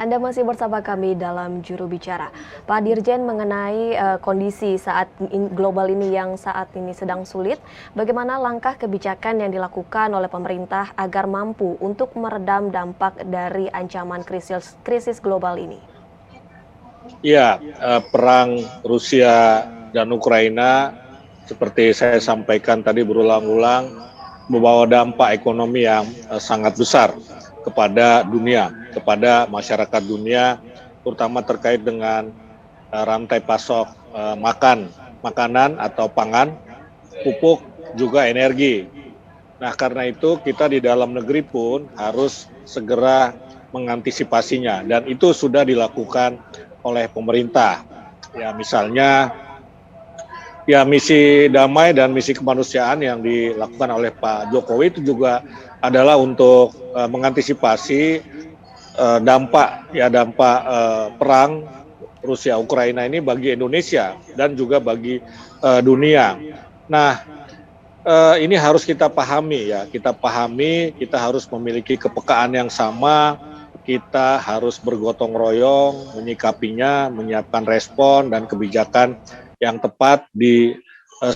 Anda masih bersama kami dalam Juru Bicara. Pak Dirjen, mengenai kondisi global ini yang saat ini sedang sulit, bagaimana langkah kebijakan yang dilakukan oleh pemerintah agar mampu untuk meredam dampak dari ancaman krisis global ini? Ya, perang Rusia dan Ukraina seperti saya sampaikan tadi berulang-ulang membawa dampak ekonomi yang sangat besar kepada dunia, kepada masyarakat dunia, terutama terkait dengan rantai pasok makanan atau pangan, pupuk, juga energi. Nah, karena itu kita di dalam negeri pun harus segera mengantisipasinya, dan itu sudah dilakukan oleh pemerintah. Ya, misalnya misi damai dan misi kemanusiaan yang dilakukan oleh Pak Jokowi itu juga adalah untuk mengantisipasi dampak perang Rusia Ukraina ini bagi Indonesia dan juga bagi dunia. Nah, ini harus kita pahami ya, kita harus memiliki kepekaan yang sama, kita harus bergotong royong menyikapinya, menyiapkan respon dan kebijakan yang tepat di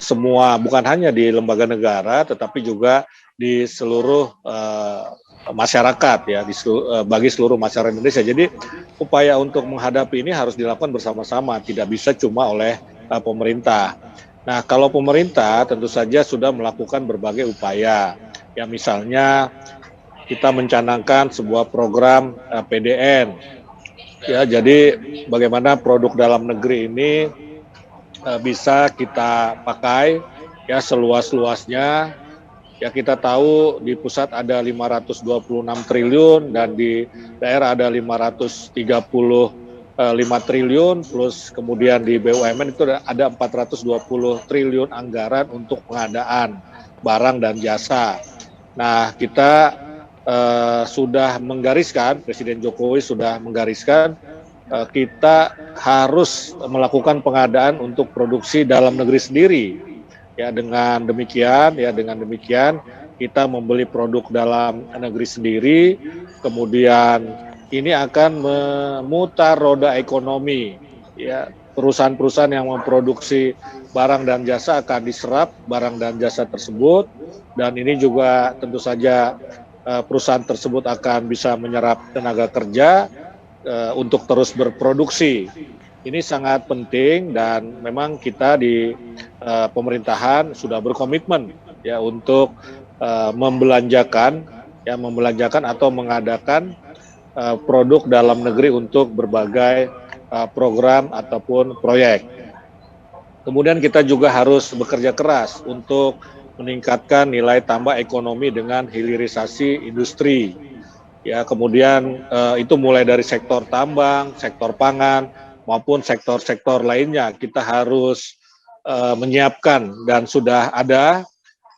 semua, bukan hanya di lembaga negara, tetapi juga di seluruh masyarakat ya, bagi seluruh masyarakat Indonesia. Jadi upaya untuk menghadapi ini harus dilakukan bersama-sama, tidak bisa cuma oleh pemerintah. Nah, kalau pemerintah tentu saja sudah melakukan berbagai upaya, ya misalnya kita mencanangkan sebuah program PDN, ya jadi bagaimana produk dalam negeri ini bisa kita pakai ya seluas-luasnya. Ya, kita tahu di pusat ada 526 triliun dan di daerah ada 535 triliun, plus kemudian di BUMN itu ada 420 triliun anggaran untuk pengadaan barang dan jasa. Nah, kita sudah menggariskan, Presiden Jokowi sudah menggariskan, kita harus melakukan pengadaan untuk produksi dalam negeri sendiri. Ya, dengan demikian kita membeli produk dalam negeri sendiri, kemudian ini akan memutar roda ekonomi. Ya, perusahaan-perusahaan yang memproduksi barang dan jasa akan diserap barang dan jasa tersebut, dan ini juga tentu saja perusahaan tersebut akan bisa menyerap tenaga kerja untuk terus berproduksi. Ini sangat penting, dan memang kita di pemerintahan sudah berkomitmen ya untuk membelanjakan atau mengadakan produk dalam negeri untuk berbagai program ataupun proyek. Kemudian kita juga harus bekerja keras untuk meningkatkan nilai tambah ekonomi dengan hilirisasi industri. Ya, kemudian itu mulai dari sektor tambang, sektor pangan, maupun sektor-sektor lainnya. Kita harus menyiapkan, dan sudah ada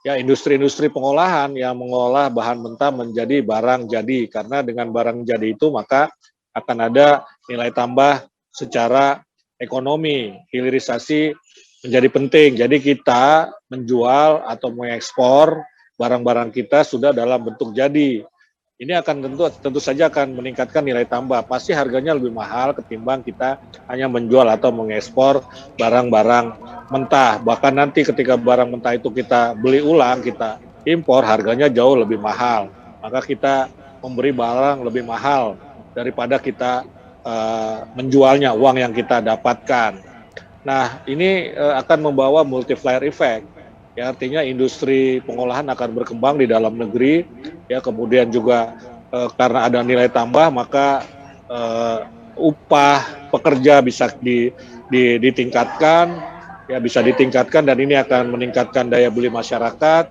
ya industri-industri pengolahan yang mengolah bahan mentah menjadi barang jadi, karena dengan barang jadi itu maka akan ada nilai tambah secara ekonomi. Hilirisasi menjadi penting, jadi kita menjual atau mengekspor barang-barang kita sudah dalam bentuk jadi. Ini akan tentu saja akan meningkatkan nilai tambah. Pasti harganya lebih mahal ketimbang kita hanya menjual atau mengekspor barang-barang mentah. Bahkan nanti ketika barang mentah itu kita beli ulang, kita impor, harganya jauh lebih mahal. Maka kita memberi barang lebih mahal daripada kita menjualnya, uang yang kita dapatkan. Nah, ini akan membawa multiplier effect. Ya, artinya industri pengolahan akan berkembang di dalam negeri, ya, kemudian juga karena ada nilai tambah, maka upah pekerja bisa ditingkatkan, ya bisa ditingkatkan, dan ini akan meningkatkan daya beli masyarakat.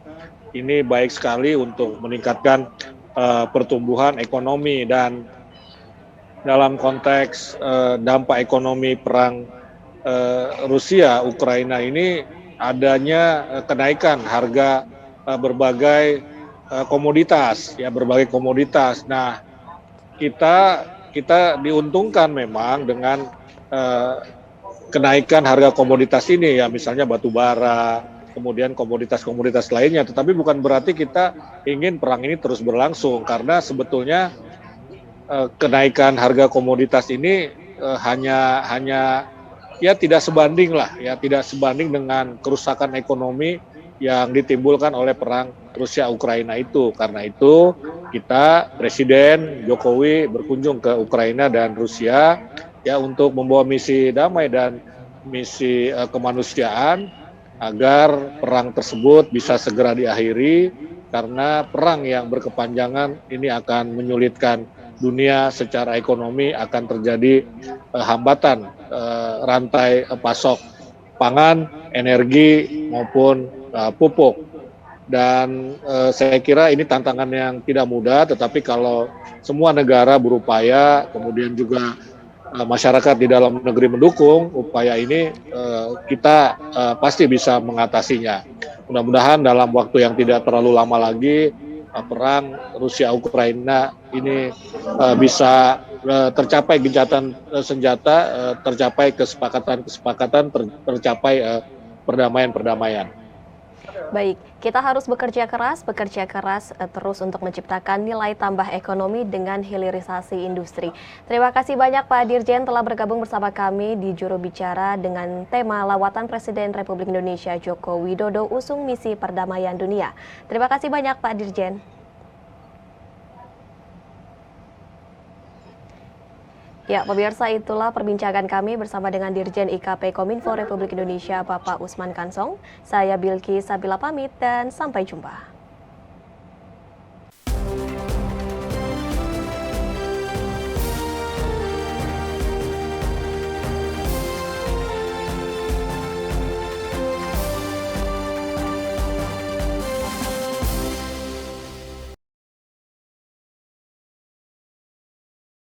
Ini baik sekali untuk meningkatkan pertumbuhan ekonomi. Dan dalam konteks dampak ekonomi perang Rusia Ukraina ini, adanya kenaikan harga berbagai komoditas. Nah, kita diuntungkan memang dengan kenaikan harga komoditas ini, ya misalnya batu bara, kemudian komoditas-komoditas lainnya. Tetapi bukan berarti kita ingin perang ini terus berlangsung, karena sebetulnya kenaikan harga komoditas ini hanya ya tidak sebanding lah, ya tidak sebanding dengan kerusakan ekonomi yang ditimbulkan oleh perang Rusia Ukraina itu. Karena itu kita Presiden Jokowi berkunjung ke Ukraina dan Rusia ya untuk membawa misi damai dan misi kemanusiaan agar perang tersebut bisa segera diakhiri, karena perang yang berkepanjangan ini akan menyulitkan dunia secara ekonomi, akan terjadi hambatan rantai pasok pangan, energi maupun pupuk. Dan saya kira ini tantangan yang tidak mudah, tetapi kalau semua negara berupaya, kemudian juga masyarakat di dalam negeri mendukung upaya ini, kita pasti bisa mengatasinya. Mudah-mudahan dalam waktu yang tidak terlalu lama lagi perang Rusia Ukraina ini bisa tercapai gencatan senjata, tercapai kesepakatan, tercapai perdamaian. Baik, kita harus bekerja keras terus untuk menciptakan nilai tambah ekonomi dengan hilirisasi industri. Terima kasih banyak Pak Dirjen telah bergabung bersama kami di Juru Bicara dengan tema lawatan Presiden Republik Indonesia Joko Widodo usung misi perdamaian dunia. Terima kasih banyak Pak Dirjen. Ya, pemirsa, itulah perbincangan kami bersama dengan Dirjen IKP Kominfo Republik Indonesia, Bapak Usman Kansong. Saya Bilki Sabila pamit dan sampai jumpa.